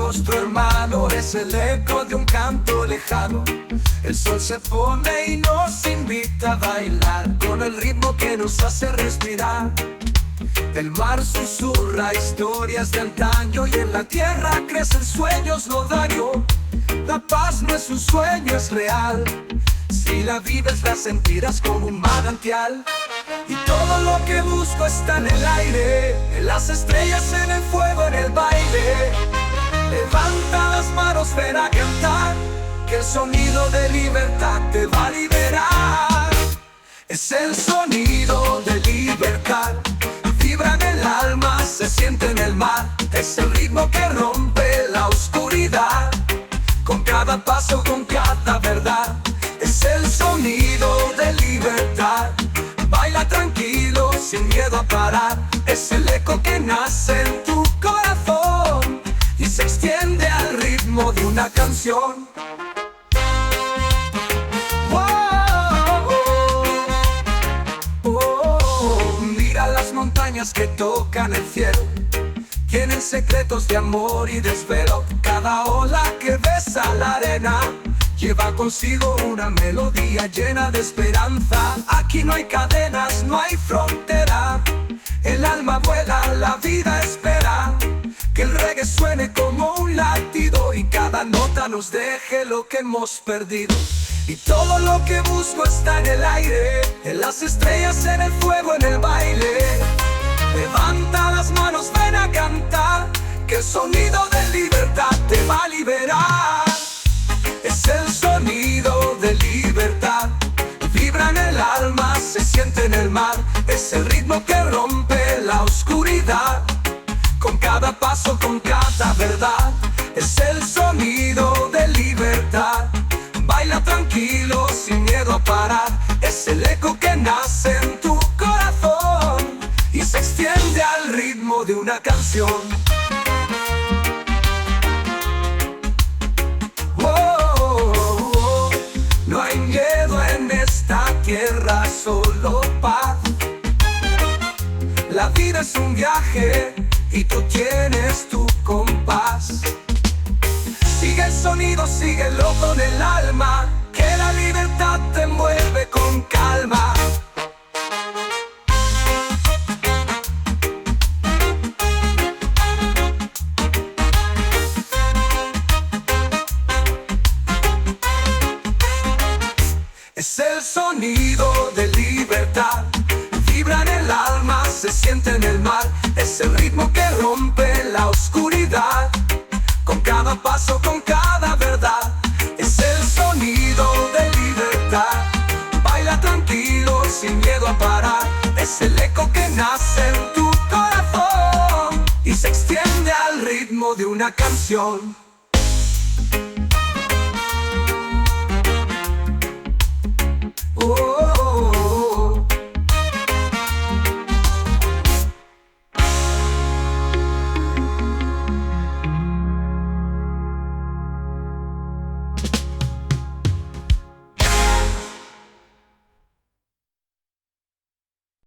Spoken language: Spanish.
rostro, hermano, es el eco de un canto lejano. El sol se pone y nos invita a bailar con el ritmo que nos hace respirar. El mar susurra historias de antaño y en la tierra crecen sueños, no daño. La paz no es un sueño, es real. Si la vives la sentirás como un manantial. Y todo lo que busco está en el aire, en las estrellas, en el fuego, en el baile. Levanta las manos, ven a cantar, que el sonido de libertad te va a liberar. Es el sonido de libertad, vibra en el alma, se siente en el mar. Es el ritmo que rompe la oscuridad, con cada paso, con cada verdad. Es el sonido de libertad, baila tranquilo, sin miedo a parar. Es el eco que nace en tu corazón y se extiende al ritmo de una canción. Mira las montañas que tocan el cielo, tienen secretos de amor y desvelo. Cada ola que besa la arena lleva consigo una melodía llena de esperanza. Aquí no hay cadenas, no hay frontera. El alma vuela, la vida espera que el reggae suene como un latido y cada nota nos deje lo que hemos perdido. Y todo lo que busco está en el aire, en las estrellas, en el fuego, en el baile. Levanta las manos, ven a cantar, que el sonido de libertad te va a liberar. Es el sonido de libertad, vibra en el alma, se siente en el mar. Es el ritmo que rompe la oscuridad, con cada paso, con cada verdad. Es el sonido de libertad, baila tranquilo, sin miedo a parar. Es el eco que nace en tu corazón y se extiende al ritmo de una canción. No hay miedo en esta tierra, solo paz. La vida es un viaje y tú tienes tu compás. Sigue el sonido, síguelo con el alma, que la libertad te envuelve con calma. Es el sonido de libertad, vibra en el alma, se siente en el mar. Es el ritmo que rompe la oscuridad, con cada paso, con cada verdad. Es el sonido de libertad, baila tranquilo, sin miedo a parar. Es el eco que nace en tu corazón y se extiende al ritmo de una canción. Oh.